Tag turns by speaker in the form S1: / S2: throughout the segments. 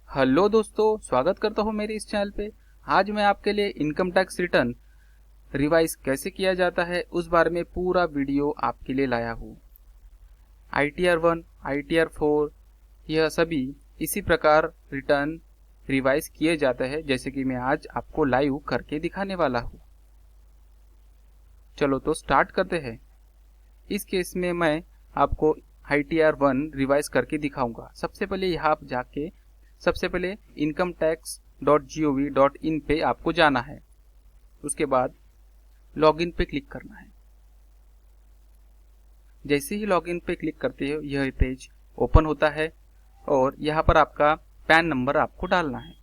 S1: Hello दोस्तों, स्वागत करता हूँ मेरे इस चैनल पे। आज मैं आपके लिए इनकम टैक्स रिटर्न रिवाइज कैसे किया जाता है उस बारे में पूरा वीडियो आपके लिए लाया हूँ। ITR 1, ITR 4 यह सभी इसी प्रकार रिटर्न रिवाइज किए जाते हैं, जैसे कि मैं आज आपको लाइव करके दिखाने वाला हूँ। चलो तो स्टार्ट करते हैं। इस केस में मैं आपको ITR 1 रिवाइज करके दिखाऊंगा। सबसे पहले यहाँ आप जाके सबसे पहले incometax.gov.in पे आपको जाना है। उसके बाद लॉगिन पे क्लिक करना है। जैसे ही लॉगिन पे क्लिक करते हो यह पेज ओपन होता है और यहाँ पर आपका पैन नंबर आपको डालना है।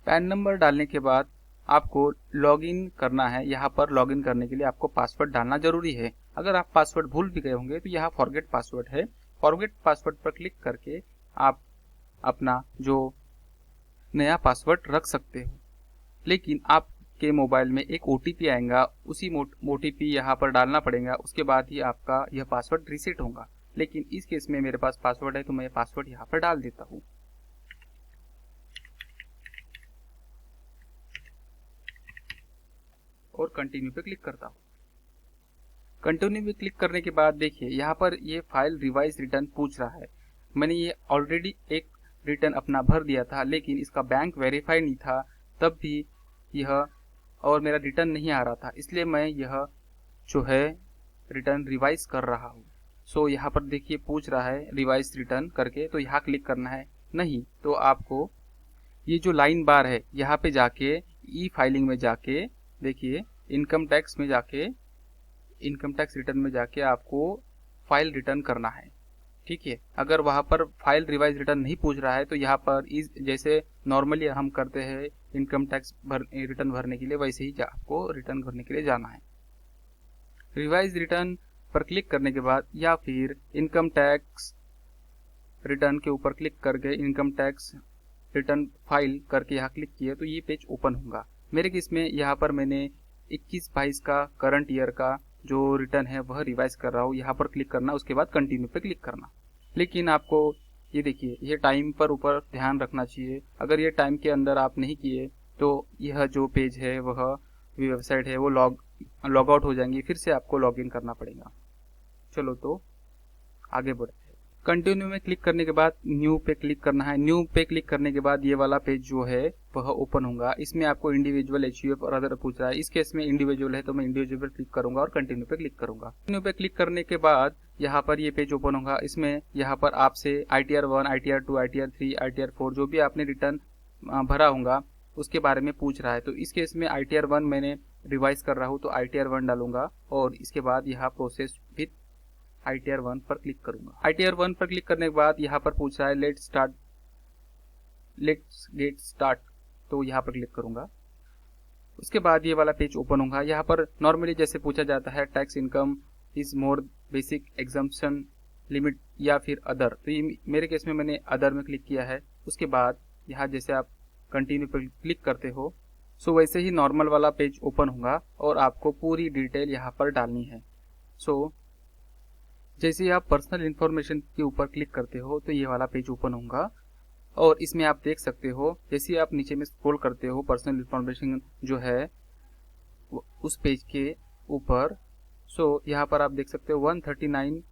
S1: पैन नंबर डालने के बाद आपको लॉगिन करना है। यहाँ पर लॉगिन करने के लिए आपको पासवर्ड डालना जरूरी है। अगर आप पासवर्ड भूल भी गए होंगे तो यहाँ फॉरगेट पासवर्ड है। फॉरगेट पासवर्ड पर क्लिक करके आप अपना जो नया पासवर्ड रख सकते हो, लेकिन आपके मोबाइल में एक OTP आएगा, उसी OTP यहाँ पर डालना पड़ेगा। उसके बाद ही आपका यह पासवर्ड रीसेट होगा। लेकिन इस केस में मेरे पास पासवर्ड है तो मैं पासवर्ड यहाँ पर डाल देता हूँ और कंटिन्यू पे क्लिक करता हूँ। कंटिन्यू पे क्लिक करने के बाद देखिए यहाँ पर ये फाइल रिवाइज रिटर्न पूछ रहा है। मैंने ये ऑलरेडी एक रिटर्न अपना भर दिया था, लेकिन इसका बैंक वेरीफाई नहीं था, तब भी यह और मेरा रिटर्न नहीं आ रहा था, इसलिए मैं यह जो है रिटर्न रिवाइज कर रहा हूँ। सो यहाँ पर देखिए पूछ रहा है रिवाइज रिटर्न करके, तो यहाँ क्लिक करना है। नहीं तो आपको ये जो लाइन बार है यहाँ पे जाके ई फाइलिंग में जाके देखिए इनकम टैक्स में जाके इनकम टैक्स रिटर्न में जाके आपको फाइल रिटर्न करना है। ठीक है, अगर वहाँ पर फाइल रिवाइज रिटर्न नहीं पूछ रहा है तो यहाँ पर इस जैसे नॉर्मली हम करते हैं इनकम टैक्स रिटर्न भरने के लिए, वैसे ही आपको रिटर्न भरने के लिए जाना है। रिवाइज रिटर्न पर क्लिक करने के बाद या फिर इनकम टैक्स रिटर्न के ऊपर क्लिक करके इनकम टैक्स रिटर्न फाइल करके यहाँ क्लिक किए तो ये पेज ओपन होगा। मेरे केस में यहाँ पर मैंने 21-22 का करंट ईयर का जो रिटर्न है वह रिवाइज कर रहा हूँ। यहाँ पर क्लिक करना, उसके बाद कंटिन्यू पे क्लिक करना। लेकिन आपको ये देखिए ये टाइम पर ऊपर ध्यान रखना चाहिए। अगर ये टाइम के अंदर आप नहीं किए तो यह जो पेज है वह वेबसाइट है वो लॉग आउट हो जाएंगी, फिर से आपको लॉग इन करना पड़ेगा। चलो तो आगे बढ़ते हैं। कंटिन्यू में क्लिक करने के बाद न्यू पे क्लिक करना है। न्यू पे क्लिक करने के बाद ये वाला पेज जो है वह ओपन होगा। इसमें आपको इंडिविजुअल, HUF और अदर पूछ रहा है। इस केस में इंडिविजुअल है तो मैं इंडिविजुअल पे क्लिक करूंगा और कंटिन्यू पे क्लिक करूंगा। कंटिन्यू पे क्लिक करने के बाद यहाँ पर ये पेज ओपन होगा। इसमें यहाँ पर आपसे ITR 1, ITR 2, ITR 3, ITR 4 जो भी आपने रिटर्न भरा होगा उसके बारे में पूछ रहा है। तो इस केस में ITR 1 मैंने रिवाइज कर रहा हूँ तो ITR 1 डालूंगा और इसके बाद यहाँ प्रोसेस विथ ITR 1 पर क्लिक करूंगा। ITR 1 पर क्लिक करने के बाद यहाँ पर पूछ रहा है लेट्स गेट स्टार्ट, तो यहाँ पर क्लिक करूंगा। उसके बाद ये वाला पेज ओपन होगा। यहाँ पर नॉर्मली जैसे पूछा जाता है tax income is more basic exemption limit या फिर अदर, तो ये मेरे केस में मैंने अदर में क्लिक किया है। उसके बाद यहाँ जैसे आप कंटिन्यू पर क्लिक करते हो सो वैसे ही नॉर्मल वाला पेज ओपन होगा और आपको पूरी डिटेल यहाँ पर डालनी है। सो जैसे ही आप पर्सनल इन्फॉर्मेशन के ऊपर क्लिक करते हो तो ये वाला पेज ओपन होगा और इसमें आप देख सकते हो जैसे ही आप नीचे में स्क्रॉल करते हो पर्सनल इन्फॉर्मेशन जो है उस पेज के ऊपर, सो यहाँ पर आप देख सकते हो 139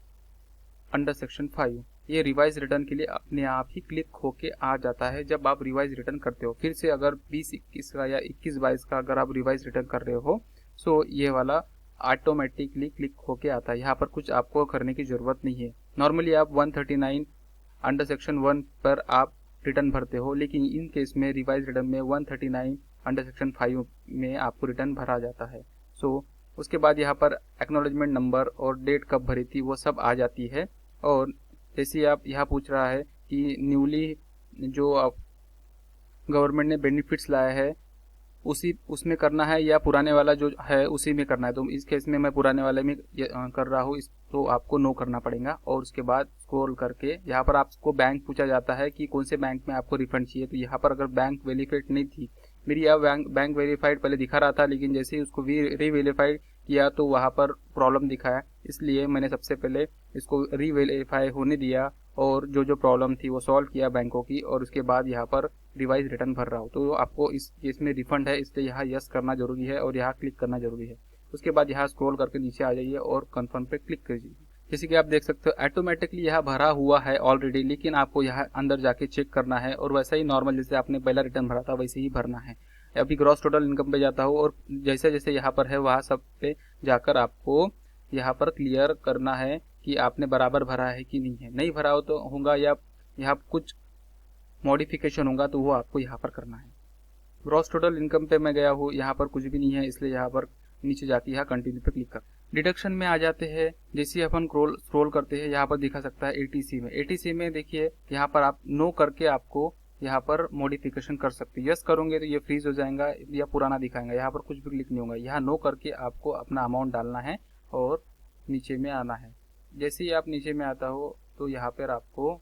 S1: अंडर सेक्शन 5 ये रिवाइज रिटर्न के लिए अपने आप ही क्लिक होके आ जाता है जब आप रिवाइज रिटर्न करते हो। फिर से अगर 20-21 का या 21-22 का अगर आप रिवाइज रिटर्न कर रहे हो सो ये वाला ऑटोमेटिकली क्लिक होके आता है। यहाँ पर कुछ आपको करने की जरूरत नहीं है। नॉर्मली आप 139 अंडर सेक्शन 1 पर आप रिटर्न भरते हो, लेकिन इन केस में रिवाइज रिटर्न में 139 अंडर सेक्शन 5 में आपको रिटर्न भरा जाता है। सो उसके बाद यहाँ पर एक्नॉलेजमेंट नंबर और डेट कब भरी थी वो सब आ जाती है। और जैसे आप यहाँ पूछ रहा है कि न्यूली जो आप गवर्नमेंट ने बेनिफिट्स लाया है उसमें करना है या पुराने वाला जो है उसी में करना है, तो इस केस में मैं पुराने वाले में कर रहा हूँ, तो आपको नो करना पड़ेगा। और उसके बाद स्क्रॉल करके यहाँ पर आपको बैंक पूछा जाता है कि कौन से बैंक में आपको रिफंड चाहिए। तो यहाँ पर अगर बैंक वेरीफाइड नहीं थी, मेरी यह बैंक वेरीफाइड पहले दिखा रहा था, लेकिन जैसे ही उसको री वेरीफाइड किया तो वहाँ पर प्रॉब्लम दिखाया, इसलिए मैंने सबसे पहले इसको रीवेरीफाई होने दिया और जो जो प्रॉब्लम थी वो सॉल्व किया बैंकों की, और उसके बाद यहाँ पर रिवाइज रिटर्न भर रहा हूँ। तो आपको इस केस में रिफंड है, इसलिए यहाँ यस करना जरूरी है और यहाँ क्लिक करना जरूरी है। उसके बाद यहाँ स्क्रॉल करके नीचे आ जाइए और कन्फर्म पे क्लिक कीजिए। जैसे कि आप देख सकते हो ऑटोमेटिकली यहाँ भरा हुआ है ऑलरेडी, लेकिन आपको यहाँ अंदर जाके चेक करना है और वैसा ही नॉर्मल जैसे आपने पहला रिटर्न भरा था वैसे ही भरना है। अभी ग्रॉस टोटल इनकम पे जाता हूँ और जैसे जैसे यहाँ पर है वहाँ सब पे जाकर आपको यहाँ पर क्लियर करना है कि आपने बराबर भरा है कि नहीं है। नहीं भरा हो तो होगा या यहाँ कुछ मॉडिफिकेशन होगा तो वो आपको यहाँ पर करना है। ग्रॉस टोटल इनकम पे मैं गया हूँ, यहाँ पर कुछ भी नहीं है, इसलिए यहाँ पर नीचे जाके यहाँ कंटिन्यू पे क्लिक कर डिडक्शन में आ जाते हैं। जैसे अपन स्क्रॉल करते हैं यहाँ पर दिखा सकता है एटीसी में। एटीसी में देखिए यहाँ पर आप नो करके आपको यहाँ पर मॉडिफिकेशन कर सकते हैं। यस करोगे तो ये फ्रीज हो जाएगा या पुराना दिखाएगा, यहाँ पर कुछ भी क्लिक नहीं होगा। यहाँ नो करके आपको अपना अमाउंट डालना है और नीचे में आना है। जैसे ही आप नीचे में आता हो तो यहाँ पर आपको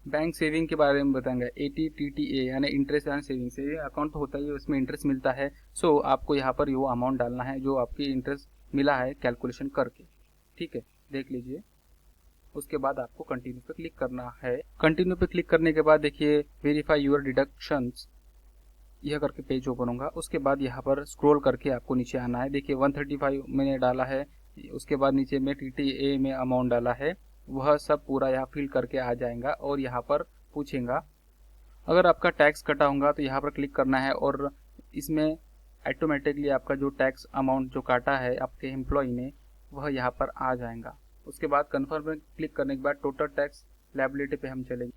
S1: बैंक सेविंग के बारे में बताएंगे। ATTTA यानी interest and saving, saving account होता है उसमें इंटरेस्ट मिलता है। सो आपको यहाँ पर वो अमाउंट डालना है जो आपकी इंटरेस्ट मिला है कैलकुलेशन करके, ठीक है, देख लीजिए। उसके बाद आपको कंटिन्यू पे क्लिक करना है। कंटिन्यू पे क्लिक करने के बाद देखिए वेरीफाई योर डिडक्शंस, यह करके पेज ओपन होगा। उसके बाद यहाँ पर स्क्रॉल करके आपको नीचे आना है। देखिए 135 मैंने डाला है, उसके बाद नीचे में TTA में अमाउंट डाला है, वह सब पूरा यहाँ फिल करके आ जाएगा और यहाँ पर पूछेगा। अगर आपका टैक्स कटा होगा तो यहाँ पर क्लिक करना है और इसमें ऑटोमेटिकली आपका जो टैक्स अमाउंट जो काटा है आपके एम्प्लॉय ने वह यहाँ पर आ जाएगा। उसके बाद कन्फर्म में क्लिक करने के बाद टोटल टैक्स लायबिलिटी पे हम चलेंगे।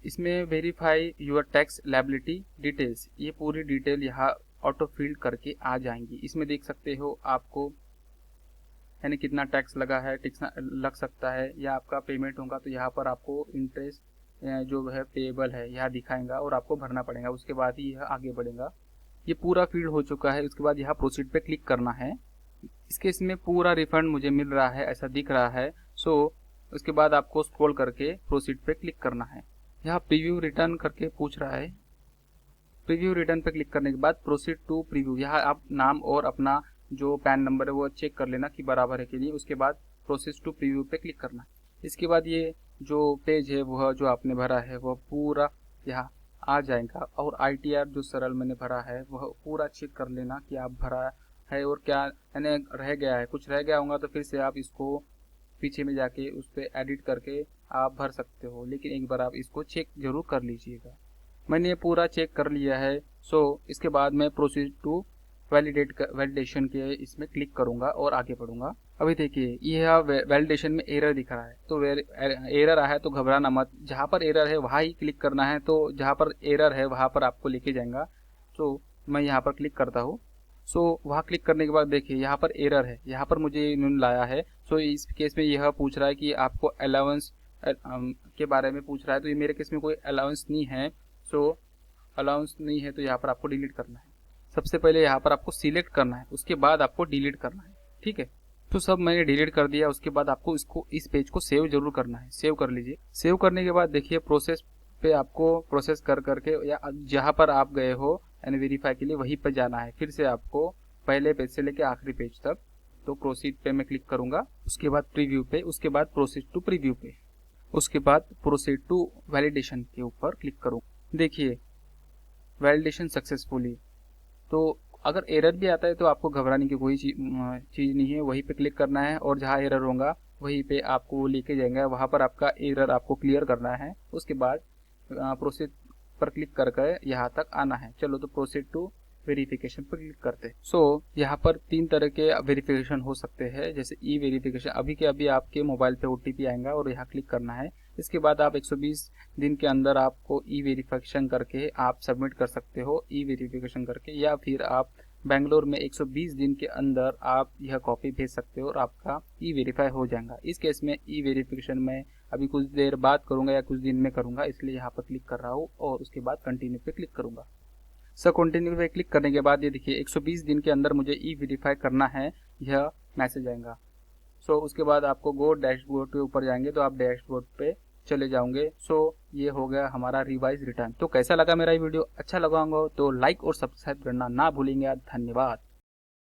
S1: इसमें verify your tax liability details, ये पूरी डिटेल यहाँ ऑटो फिल करके आ जाएंगी। इसमें देख सकते हो आपको यानी कितना टैक्स लगा है, टैक्स लग सकता है या आपका पेमेंट होगा तो यहाँ पर आपको इंटरेस्ट जो है पेएबल है यहाँ दिखाएगा और आपको भरना पड़ेगा। उसके बाद ही यह आगे बढ़ेगा। ये पूरा फील्ड हो चुका है। उसके बाद यहाँ प्रोसीड पे क्लिक करना है। इसके इसमें पूरा रिफंड मुझे मिल रहा है ऐसा दिख रहा है। सो उसके बाद आपको स्क्रॉल करके प्रोसीड पे क्लिक करना है। यहाँ प्रीव्यू रिटर्न करके पूछ रहा है। प्रीव्यू रिटर्न पे क्लिक करने के बाद प्रोसीड टू प्रीव्यू, यहाँ आप नाम और अपना जो पैन नंबर है वो चेक कर लेना कि बराबर है के लिए। उसके बाद प्रोसेस टू प्रीव्यू पे क्लिक करना। इसके बाद ये जो पेज है वह जो आपने भरा है वह पूरा यहाँ आ जाएगा और ITR जो सरल मैंने भरा है वह पूरा चेक कर लेना कि आप भरा है और क्या यानी रह गया है। कुछ रह गया होगा तो फिर से आप इसको पीछे में जाके उस पर एडिट करके आप भर सकते हो, लेकिन एक बार आप इसको चेक जरूर कर लीजिएगा। मैंने पूरा चेक कर लिया है। सो इसके बाद मैं प्रोसीड टू वैलिडेशन के इसमें क्लिक करूंगा और आगे बढ़ूंगा। अभी देखिए यह वैलिडेशन में एरर दिख रहा है, तो एरर आया है तो घबराना मत। जहाँ पर एरर है वहाँ ही क्लिक करना है, तो जहाँ पर एरर है वहाँ पर आपको लेके जाएगा। तो मैं यहाँ पर क्लिक करता हूँ। सो वहाँ क्लिक करने के बाद देखिए यहाँ पर एरर है, यहाँ पर मुझे इन्होंने लाया है। सो इस केस में यह पूछ रहा है कि आपको अलाउंस के बारे में पूछ रहा है, तो ये मेरे केस में कोई अलाउंस नहीं है। सो अलाउंस नहीं है तो यहाँ पर आपको डिलीट करना है। सबसे पहले यहाँ पर आपको सिलेक्ट करना है, उसके बाद आपको डिलीट करना है, ठीक है। तो सब मैंने डिलीट कर दिया। उसके बाद आपको इस पेज को सेव जरूर करना है, सेव कर लीजिए। सेव करने के बाद देखिए प्रोसेस पे आपको प्रोसेस कर करके या जहाँ पर आप गए हो यानी वेरीफाई के लिए वहीं पर जाना है। फिर से आपको पहले पेज से लेके आखिरी पेज तक। तो प्रोसीड पे मैं क्लिक करूंगा, उसके बाद प्रीव्यू पे, उसके बाद प्रोसीड टू प्रीव्यू पे, उसके बाद प्रोसीड टू वैलिडेशन के ऊपर क्लिक करूंगा। देखिए वैलिडेशन सक्सेसफुली। तो अगर एरर भी आता है तो आपको घबराने की कोई चीज़ नहीं है, वहीं पे क्लिक करना है और जहाँ एरर होगा वहीं पे आपको वो लेके जाएंगे, वहाँ पर आपका एरर आपको क्लियर करना है। उसके बाद प्रोसीड पर क्लिक करके यहाँ तक आना है। चलो तो प्रोसीड टू वेरिफिकेशन पर क्लिक करते हैं। सो यहाँ पर 3 तरह के वेरिफिकेशन हो सकते हैं, जैसे ई वेरिफिकेशन। अभी के अभी आपके मोबाइल पे OTP आएगा और यहाँ क्लिक करना है। इसके बाद आप 120 दिन के अंदर आपको ई वेरिफिकेशन करके आप सबमिट कर सकते हो, ई वेरिफिकेशन करके, या फिर आप बेंगलोर में 120 दिन के अंदर आप यह कॉपी भेज सकते हो और आपका ई वेरीफाई हो जाएगा। इस केस में ई वेरिफिकेशन में अभी कुछ देर बाद करूंगा या कुछ दिन में करूंगा, इसलिए यहाँ पर क्लिक कर रहा हूँ और उसके बाद कंटिन्यू पे क्लिक करूंगा। सर कंटिन्यू पे क्लिक करने के बाद ये देखिए 120 दिन के अंदर मुझे ई वेरीफाई करना है, यह मैसेज आएगा। सो उसके बाद आपको गो डैशबोर्ड के ऊपर जाएंगे तो आप डैशबोर्ड पे चले जाओगे। सो ये हो गया हमारा रिवाइज रिटर्न। तो कैसा लगा मेरा ये वीडियो? अच्छा लगा होगा तो लाइक और सब्सक्राइब करना ना भूलेंगे। धन्यवाद।